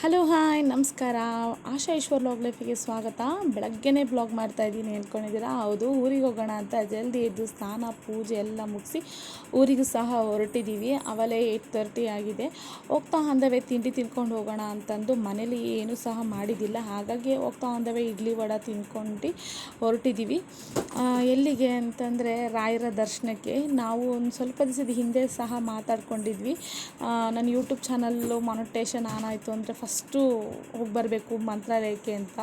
Hello hi ನಮಸ್ಕಾರ. ಆಶಾ Eshwar log ಲೈಫಿಗೆ ಸ್ವಾಗತ. ಬೆಳಗ್ಗೆನೇ ಬ್ಲಾಗ್ ಮಾಡ್ತಾ ಇದ್ದೀನಿ ಅಂದ್ಕೊಂಡಿದ್ದೀರಾ? ಹೌದು, ಊರಿಗೆ ಹೋಗೋಣ ಅಂತ ಜಲ್ದಿ ಎದ್ದು ಸ್ನಾನ ಪೂಜೆ ಎಲ್ಲ ಮುಗಿಸಿ ಊರಿಗೂ ಸಹ ಹೊರಟಿದ್ದೀವಿ. ಅವಲೇ 8:30 ಆಗಿದೆ. ಹೋಗ್ತಾ ಅಂದವೇ ತಿಂಡಿ ತಿನ್ಕೊಂಡು ಹೋಗೋಣ ಅಂತಂದು ಮನೇಲಿ ಏನೂ ಸಹ ಮಾಡಿದ್ದಿಲ್ಲ. ಹಾಗಾಗಿ ಹೋಗ್ತಾ ಅಂದವೇ ಇಡ್ಲಿ ವಡೆ ತಿನ್ಕೊಂಡು ಹೊರಟಿದ್ದೀವಿ. ಎಲ್ಲಿಗೆ ಅಂತಂದರೆ ರಾಯರ ದರ್ಶನಕ್ಕೆ. ನಾವು ಒಂದು ಸ್ವಲ್ಪ ದಿವಸದ ಹಿಂದೆ ಸಹ ಮಾತಾಡ್ಕೊಂಡಿದ್ವಿ, ನನ್ನ ಯೂಟ್ಯೂಬ್ ಚಾನಲ್ಲು ಮಾನಿಟೇಷನ್ ಆನ್ ಆಯಿತು ಅಂದರೆ ಫಸ್ಟು ಹೋಗಿ ಬರಬೇಕು ಮಂತ್ರಾಲಯಕ್ಕೆ ಅಂತ.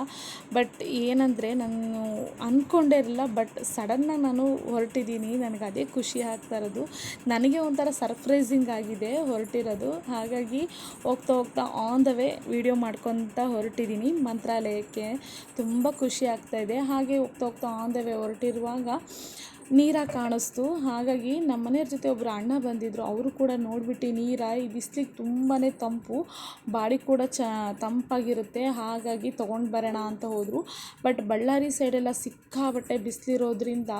ಬಟ್ ಏನಂದರೆ ನಾನು ಅಂದ್ಕೊಂಡೇ ಇರಲಿಲ್ಲ, ಬಟ್ ಸಡನ್ನಾಗಿ ನಾನು ಹೊರಟಿದ್ದೀನಿ. ನನಗೆ ಅದೇ ಖುಷಿ ಆಗ್ತಾ ಇರೋದು. ನನಗೆ ಒಂಥರ ಸರ್ಪ್ರೈಸಿಂಗ್ ಆಗಿದೆ ಹೊರಟಿರೋದು. ಹಾಗಾಗಿ ಹೋಗ್ತಾ ಹೋಗ್ತಾ ಆನ್ ದ ವೇ ವಿಡಿಯೋ ಮಾಡ್ಕೊತ ಹೊರಟಿದ್ದೀನಿ ಮಂತ್ರಾಲಯಕ್ಕೆ. ತುಂಬ ಖುಷಿ ಆಗ್ತಾಯಿದೆ. ಹಾಗೆ ಹೋಗ್ತಾ ಹೋಗ್ತಾ ಆನ್ ದ ವೇ ಹೊರಟಿರುವಾಗ ನೀರ ಕಾಣಿಸ್ತು. ಹಾಗಾಗಿ ನಮ್ಮ ಮನೆಯವ್ರ ಜೊತೆ ಒಬ್ಬರು ಅಣ್ಣ ಬಂದಿದ್ದರು. ಅವರು ಕೂಡ ನೋಡಿಬಿಟ್ಟು ಈ ಬಿಸಿಲಿಗೆ ತುಂಬಾ ತಂಪು, ಬಾಡಿ ಕೂಡ ತಂಪಾಗಿರುತ್ತೆ, ಹಾಗಾಗಿ ತೊಗೊಂಡು ಬರೋಣ ಅಂತ ಹೋದರು. ಬಟ್ ಬಳ್ಳಾರಿ ಸೈಡೆಲ್ಲ ಸಿಕ್ಕಾಬಟ್ಟೆ ಬಿಸಿಲಿರೋದ್ರಿಂದ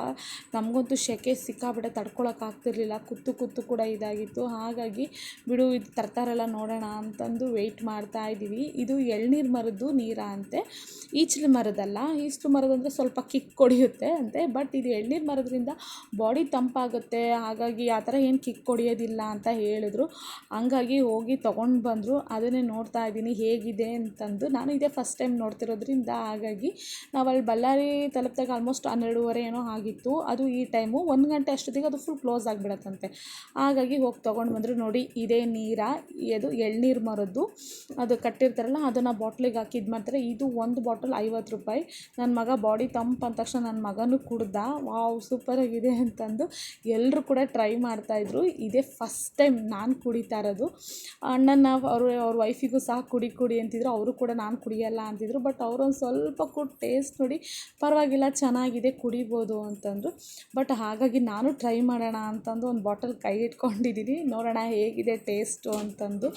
ನಮಗಂತೂ ಸೆಕೆ ಸಿಕ್ಕಾಬಟ್ಟೆ ತಡ್ಕೊಳಕ್ಕಾಗ್ತಿರ್ಲಿಲ್ಲ. ಕೂತು ಕೂಡ ಇದಾಗಿತ್ತು. ಹಾಗಾಗಿ ಬಿಡು, ಇದು ತರ್ತಾರಲ್ಲ ನೋಡೋಣ ಅಂತಂದು ವೆಯ್ಟ್ ಮಾಡ್ತಾ ಇದ್ದೀವಿ. ಇದು ಎಳ್ನೀರು ಮರದ್ದು ನೀರ ಅಂತೆ, ಈಚಲು ಮರದಲ್ಲ. ಈಚಲು ಮರದಂದರೆ ಸ್ವಲ್ಪ ಕಿಕ್ ಹೊಡೆಯುತ್ತೆ ಅಂತೆ, ಬಟ್ ಇದು ಎಳ್ನೀರು ಮರದ್ರಿಂದ ಬಾಡಿ ತಂಪಾಗುತ್ತೆ. ಹಾಗಾಗಿ ಆ ಥರ ಏನು ಕಿಕ್ ಹೊಡೆಯೋದಿಲ್ಲ ಅಂತ ಹೇಳಿದ್ರು. ಹಂಗಾಗಿ ಹೋಗಿ ತೊಗೊಂಡು ಬಂದರು. ಅದನ್ನೇ ನೋಡ್ತಾ ಇದ್ದೀನಿ ಹೇಗಿದೆ ಅಂತಂದು. ನಾನು ಇದೇ ಫಸ್ಟ್ ಟೈಮ್ ನೋಡ್ತಿರೋದ್ರಿಂದ ಹಾಗಾಗಿ ನಾವು ಅಲ್ಲಿ ಬಳ್ಳಾರಿ ತಲುಪಿದಾಗ ಆಲ್ಮೋಸ್ಟ್ 12:30 ಏನೋ ಆಗಿತ್ತು. ಅದು ಈ ಟೈಮು 1 ಗಂಟೆ ಅಷ್ಟೊತ್ತಿಗೆ ಅದು ಫುಲ್ ಕ್ಲೋಸ್ ಆಗಿಬಿಡತ್ತಂತೆ. ಹಾಗಾಗಿ ಹೋಗಿ ತೊಗೊಂಡು ಬಂದರು. ನೋಡಿ, ಇದೇ ನೀರ, ಇದು ಎಳ್ನೀರು ಮರದ್ದು. ಅದು ಕಟ್ಟಿರ್ತಾರಲ್ಲ ಅದನ್ನು ಬಾಟ್ಲಿಗೆ ಹಾಕಿ ಇದು ಮಾಡ್ತಾರೆ. ಇದು ಒಂದು ಬಾಟಲ್ 50 ರೂಪಾಯಿ. ನನ್ನ ಮಗ ಬಾಡಿ ತಂಪು ಅಂದ ತಕ್ಷಣ ನನ್ನ ಮಗನೂ ಕುಡ್ದ. ವಾವ್, ಸೂಪರಾಗಿದೆ ಅಂತಂದು ಎಲ್ಲರೂ ಕೂಡ ಟ್ರೈ ಮಾಡ್ತಾಯಿದ್ರು. ಇದೇ ಫಸ್ಟ್ ಟೈಮ್ ನಾನು ಕುಡಿತಾ ಇರೋದು. ಅಣ್ಣನ ಅವ್ರ ವೈಫಿಗೂ ಸಹ ಕುಡಿ ಅಂತಿದ್ರು. ಅವರು ಕೂಡ ನಾನು ಕುಡಿಯಲ್ಲ ಅಂತಿದ್ರು. ಬಟ್ ಅವರೊಂದು ಸ್ವಲ್ಪ ಟೇಸ್ಟ್ ನೋಡಿ ಪರವಾಗಿಲ್ಲ, ಚೆನ್ನಾಗಿದೆ, ಕುಡಿಬೋದು ಅಂತಂದರು. ಬಟ್ ಹಾಗಾಗಿ ನಾನು ಟ್ರೈ ಮಾಡೋಣ ಅಂತಂದು ಒಂದು ಬಾಟಲ್ ಕೈ ಇಟ್ಕೊಂಡಿದ್ದೀನಿ, ನೋಡೋಣ ಹೇಗಿದೆ ಟೇಸ್ಟು ಅಂತಂದು.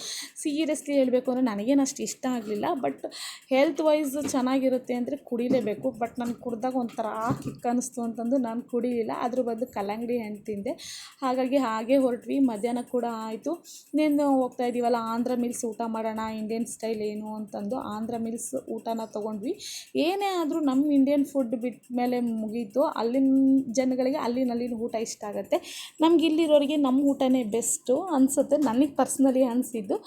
ಸೀರಿಯಸ್ಲಿ ಹೇಳಬೇಕು ಅಂದರೆ ನನಗೇನು ಅಷ್ಟು ಇಷ್ಟ ಆಗಲಿಲ್ಲ. ಬಟ್ ಹೆಲ್ತ್ ವೈಸ್ ಚೆನ್ನಾಗಿರುತ್ತೆ ಅಂದರೆ ಕುಡಿಲೇಬೇಕು. ಬಟ್ ನನಗೆ ಕುಡಿದಾಗ ಒಂಥರ ಕಿಕ್ ಅನ್ನಿಸ್ತು ಅಂತಂದು ನಾನು ಕುಡಿಲಿಲ್ಲ. ಅದ್ರ ಬದಲು ಕಲ್ಲಂಗಡಿ ಹಣ್ಣು ತಿಂದೆ. ಹಾಗೆ ಹೊರಟ್ವಿ. ಮಧ್ಯಾಹ್ನ ಕೂಡ ಆಯಿತು. ಇನ್ನೇನು ಹೋಗ್ತಾ ಇದ್ದೀವಲ್ಲ, ಆಂಧ್ರ ಮಿಲ್ಸ್ ಊಟ ಮಾಡೋಣ, ಇಂಡಿಯನ್ ಸ್ಟೈಲ್ ಏನು ಅಂತಂದು ಆಂಧ್ರ ಮಿಲ್ಸ್ ಊಟನ ತೊಗೊಂಡ್ವಿ. ಏನೇ ಆದರೂ ನಮ್ಮ ಇಂಡಿಯನ್ ಫುಡ್ ಬಿಟ್ಟ ಮೇಲೆ ಮುಗೀತು. ಅಲ್ಲಿನ ಜನಗಳಿಗೆ ಅಲ್ಲಿನ ಊಟ ಇಷ್ಟ ಆಗುತ್ತೆ. ನಮ್ಗೆ ಇಲ್ಲಿರೋರಿಗೆ ನಮ್ಮ ಊಟನೇ ಬೆಸ್ಟು ಅನಿಸುತ್ತೆ, ನನಗೆ ಪರ್ಸ್ನಲಿ ಅನಿಸಿದ್ದು.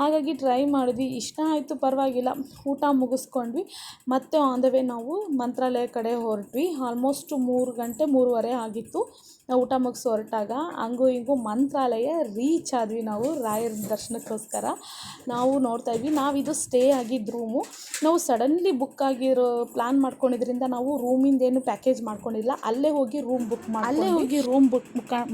ಹಾಗಾಗಿ ಟ್ರೈ ಮಾಡಿದ್ವಿ, ಇಷ್ಟ ಆಯಿತು, ಪರವಾಗಿಲ್ಲ. ಊಟ ಮುಗಿಸ್ಕೊಂಡ್ವಿ. ಮತ್ತೆ ಆನ್ ದ ವೇ ನಾವು ಮಂತ್ರಾಲಯ ಕಡೆ ಹೊರಟ್ವಿ. ಆಲ್ಮೋಸ್ಟ್ 3:30 ಆಗಿತ್ತು ನಾವು ಊಟ ಮುಗಿಸಿ ಹೊರಟಾಗ. ಹಂಗೂ ಹಿಂಗೂ ಮಂತ್ರಾಲಯ ರೀಚ್ ಆದ್ವಿ ನಾವು ರಾಯರ ದರ್ಶನಕ್ಕೋಸ್ಕರ. ನಾವು ನೋಡ್ತಾ ಇದ್ವಿ, ನಾವಿದು ಸ್ಟೇ ಆಗಿದ್ದ ರೂಮು. ನಾವು ಸಡನ್ಲಿ ಬುಕ್ ಆಗಿರೋ ಪ್ಲ್ಯಾನ್ ಮಾಡ್ಕೊಂಡಿದ್ರಿಂದ ನಾವು ರೂಮಿಂದೇನು ಪ್ಯಾಕೇಜ್ ಮಾಡ್ಕೊಂಡಿಲ್ಲ. ಅಲ್ಲೇ ಹೋಗಿ ರೂಮ್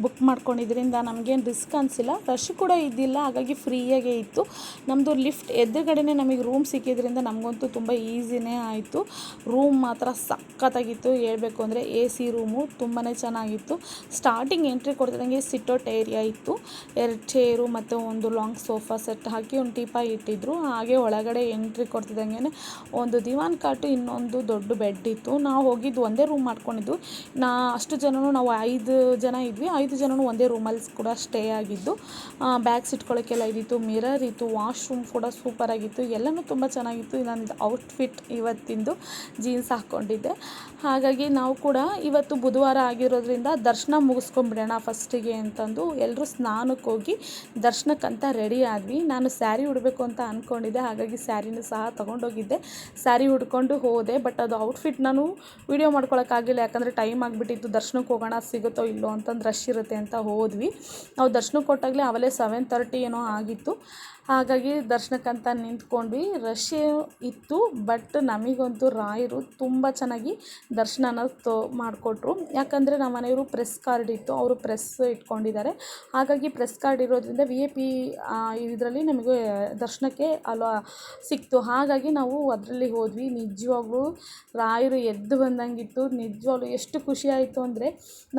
ಬುಕ್ ಮಾಡ್ಕೊಂಡಿದ್ರಿಂದ ನಮಗೇನು ರಿಸ್ಕ್ ಅನಿಸಿಲ್ಲ. ರಶ್ ಕೂಡ ಇದ್ದಿಲ್ಲ, ಹಾಗಾಗಿ ಫ್ರೀಯಾಗೇ ಇತ್ತು. ನಮ್ಮದು ಲಿಫ್ಟ್ ಎದುರುಗಡೆನೇ ನಮಗೆ ರೂಮ್ ಸಿಕ್ಕಿದ್ರಿಂದ ನಮಗಂತೂ ತುಂಬ ಈಸಿನೇ ಆಯಿತು. ರೂಮ್ ಮಾತ್ರ ಸಖತ್ತಾಗಿತ್ತು. ಹೇಳ್ಬೇಕು ಅಂದರೆ AC ರೂಮು ತುಂಬಾ ಚೆನ್ನಾಗಿತ್ತು. ಸ್ಟಾರ್ಟಿಂಗ್ ಎಂಟ್ರಿ ಕೊಡ್ತಿದ್ದಂಗೆ ಸಿಟ್ಟೌಟ್ ಏರಿಯಾ ಇತ್ತು. 2 ಚೇರು ಮತ್ತು ಒಂದು ಲಾಂಗ್ ಸೋಫಾ ಸೆಟ್ ಹಾಕಿ ಒಂದು ಟೀಪಾಯ್ ಇಟ್ಟಿದ್ರು. ಹಾಗೆ ಒಳಗಡೆ ಎಂಟ್ರಿ ಕೊಡ್ತಿದ್ದಂಗೆ ಒಂದು ದಿವಾನ್ ಕಾಟು, ಇನ್ನೊಂದು ದೊಡ್ಡ ಬೆಡ್ ಇತ್ತು. ನಾವು ಹೋಗಿದ್ದು ಒಂದೇ ರೂಮ್ ಮಾಡ್ಕೊಂಡಿದ್ದು. ಅಷ್ಟು ಜನನು ನಾವು 5 ಜನ ಇದ್ವಿ. 5 ಜನನು ಒಂದೇ ರೂಮಲ್ಲಿ ಕೂಡ ಸ್ಟೇ ಆಗಿದ್ದು. ಬ್ಯಾಗ್ಸ್ ಇಟ್ಕೊಳ್ಳೋಕ್ಕೆಲ್ಲ ಇದ್ದಿತ್ತು, ಮಿರರ್ ಇತ್ತು, ವಾಶ್ರೂಮ್ ಕೂಡ ಸೂಪರಾಗಿತ್ತು. ಎಲ್ಲನೂ ತುಂಬ ಚೆನ್ನಾಗಿತ್ತು. ನಾನು ಔಟ್ಫಿಟ್ ಇವತ್ತಿಂದು ಜೀನ್ಸ್ ಹಾಕ್ಕೊಂಡಿದ್ದೆ. ಹಾಗಾಗಿ ನಾವು ಕೂಡ ಇವತ್ತು ಬುಧವಾರ ಆಗಿರೋದ್ರಿಂದ ದರ್ಶನ ಮುಗಿಸ್ಕೊಂಡ್ಬಿಡೋಣ ಫಸ್ಟಿಗೆ ಅಂತಂದು ಎಲ್ಲರೂ ಸ್ನಾನಕ್ಕೆ ಹೋಗಿ ದರ್ಶನಕ್ಕಂತ ರೆಡಿ ಆದ್ವಿ. ನಾನು ಸ್ಯಾರಿ ಉಡಬೇಕು ಅಂತ ಅಂದ್ಕೊಂಡಿದ್ದೆ, ಹಾಗಾಗಿ ಸ್ಯಾರಿನೂ ಸಹ ತೊಗೊಂಡೋಗಿದ್ದೆ. ಸ್ಯಾರಿ ಉಡ್ಕೊಂಡು ಹೋದೆ. ಬಟ್ ಅದು ಔಟ್ಫಿಟ್ ನಾನು ವೀಡಿಯೋ ಮಾಡ್ಕೊಳಕ್ಕಾಗಿಲ್ಲ, ಯಾಕಂದರೆ ಟೈಮ್ ಆಗಿಬಿಟ್ಟಿತ್ತು. ದರ್ಶನಕ್ಕೆ ಹೋಗೋಣ, ಸಿಗುತ್ತೋ ಇಲ್ಲೋ ಅಂತಂದು ರಶ್ ಇರುತ್ತೆ ಅಂತ ಹೋದ್ವಿ. ನಾವು ದರ್ಶನಕ್ಕೆ ಕೊಟ್ಟಾಗಲೇ ಅವಲೇ 7:30 ಏನೋ ಆಗಿತ್ತು. ಹಾಗಾಗಿ ದರ್ಶನಕ್ಕಂತ ನಿಂತ್ಕೊಂಡ್ವಿ. ರಶ್ ಇತ್ತು, ಬಟ್ ನಮಗಂತೂ ರಾಯರು ತುಂಬ ಚೆನ್ನಾಗಿ ದರ್ಶನನ ಮಾಡಿಕೊಟ್ರು. ಯಾಕಂದರೆ ನಮ್ಮ ಮನೆಯವರು ಪ್ರೆಸ್ ಕಾರ್ಡ್ ಇತ್ತು, ಅವರು ಪ್ರೆಸ್ ಇಟ್ಕೊಂಡಿದ್ದಾರೆ. ಹಾಗಾಗಿ ಪ್ರೆಸ್ ಕಾರ್ಡ್ ಇರೋದ್ರಿಂದ VIP ಇದರಲ್ಲಿ ನಮಗೆ ದರ್ಶನಕ್ಕೆ ಸಿಕ್ತು. ಹಾಗಾಗಿ ನಾವು ಅದರಲ್ಲಿ ಹೋದ್ವಿ. ನಿಜವಾಗ್ಲೂ ರಾಯರು ಎದ್ದು ಬಂದಂಗಿತ್ತು. ನಿಜವಾಗ್ಲೂ ಎಷ್ಟು ಖುಷಿ ಆಯಿತು ಅಂದರೆ,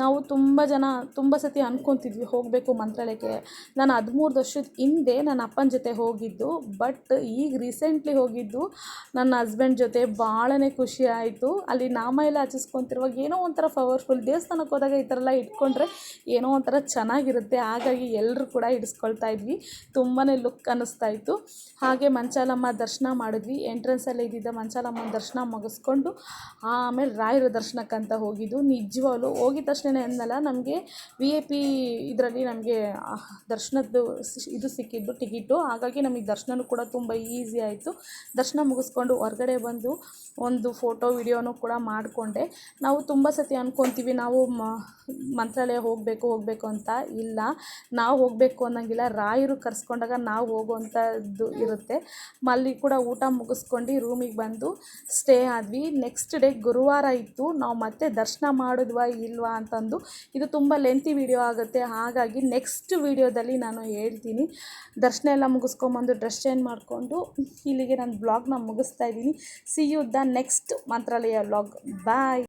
ನಾವು ತುಂಬ ಸತಿ ಅಂದ್ಕೊತಿದ್ವಿ ಹೋಗಬೇಕು ಮಂತ್ರಾಲಯಕ್ಕೆ. ನಾನು 13 ವರ್ಷದ ಹಿಂದೆ ನನ್ನ ಅಪ್ಪನ ಜೊತೆ ಹೋಗಿದ್ದು. ಬಟ್ ಈಗ ರೀಸೆಂಟ್ಲಿ ಹೋಗಿದ್ದು ನನ್ನ ಹಸ್ಬೆಂಡ್ ಜೊತೆ. ಭಾಳನೇ ಖುಷಿ ಆಯಿತು. ಅಲ್ಲಿ ನಾಮ ಎಲ್ಲ ಹಚ್ಚಿಸ್ಕೊತಿರುವಾಗ ಏನೋ ಒಂಥರ ಪವರ್ಫುಲ್ ದೇವಸ್ಥಾನಕ್ಕೆ ಹೋದಾಗ ಈ ಥರ ಎಲ್ಲ ಇಟ್ಕೊಂಡ್ರೆ ಏನೋ ಒಂಥರ ಚೆನ್ನಾಗಿರುತ್ತೆ. ಹಾಗಾಗಿ ಎಲ್ಲರೂ ಕೂಡ ಇಡಿಸ್ಕೊಳ್ತಾ ಇದ್ವಿ. ತುಂಬಾ ಲುಕ್ ಅನ್ನಿಸ್ತಾ ಇತ್ತು. ಹಾಗೆ ಮಂಚಾಲಮ್ಮ ದರ್ಶನ ಮಾಡಿದ್ವಿ. ಎಂಟ್ರೆನ್ಸಲ್ಲಿ ಇದ್ದಿದ್ದ ಮಂಚಾಲಮ್ಮನ ದರ್ಶನ ಮುಗಿಸ್ಕೊಂಡು ಆಮೇಲೆ ರಾಯರ ದರ್ಶನಕ್ಕಂತ ಹೋಗಿದ್ದು. ನಿಜವಾಗ್ಲೂ ಹೋಗಿದ ತಕ್ಷಣ ಅಂದಲ್ಲ, ನಮಗೆ VIP ಇದರಲ್ಲಿ ನಮಗೆ ದರ್ಶನದ್ದು ಇದು ಸಿಕ್ಕಿದ್ದು ಟಿಕೆಟು. ಹಾಗಾಗಿ ನಮಗೆ ದರ್ಶನವೂ ಕೂಡ ತುಂಬ ಈಸಿ ಆಯಿತು. ದರ್ಶನ ಮುಗಿಸ್ಕೊಂಡು ಹೊರಗಡೆ ಬಂದು ಒಂದು ಫೋಟೋ ವಿಡಿಯೋನೂ ಕೂಡ ಮಾಡಿಕೊಂಡೆ. ನಾವು ತುಂಬ ಸತಿ ಅಂದ್ಕೊತೀವಿ ನಾವು ಮಂತ್ರಾಲಯ ಹೋಗಬೇಕು ಅಂತ. ಇಲ್ಲ, ನಾವು ಹೋಗಬೇಕು ಅನ್ನೋಂಗಿಲ್ಲ, ರಾಯರು ಕರೆಸ್ಕೊಂಡಾಗ ನಾವು ಹೋಗುವಂಥದ್ದು ಇರುತ್ತೆ. ಅಲ್ಲಿ ಕೂಡ ಊಟ ಮುಗಿಸ್ಕೊಂಡು ರೂಮಿಗೆ ಬಂದು ಸ್ಟೇ ಆದ್ವಿ. ನೆಕ್ಸ್ಟ್ ಡೇ ಗುರುವಾರ ಇತ್ತು. ನಾವು ಮತ್ತೆ ದರ್ಶನ ಮಾಡಿದ್ವಾ ಇಲ್ವಾ ಅಂತಂದು, ಇದು ತುಂಬ ಲೆಂತಿ ವಿಡಿಯೋ ಆಗುತ್ತೆ. ಹಾಗಾಗಿ ನೆಕ್ಸ್ಟ್ ವಿಡಿಯೋದಲ್ಲಿ ನಾನು ಹೇಳ್ತೀನಿ. ದರ್ಶನ ಎಲ್ಲ ಮುಗಿಸ್ಕೊಂಬಂದು ಡ್ರೆಸ್ ಚೇಂಜ್ ಮಾಡಿಕೊಂಡು ಇಲ್ಲಿಗೆ ನಾನು ಬ್ಲಾಗ್ನ ಮುಗಿಸ್ತಾ ಇದ್ದೀನಿ. See you the next Mantralaya vlog. Bye.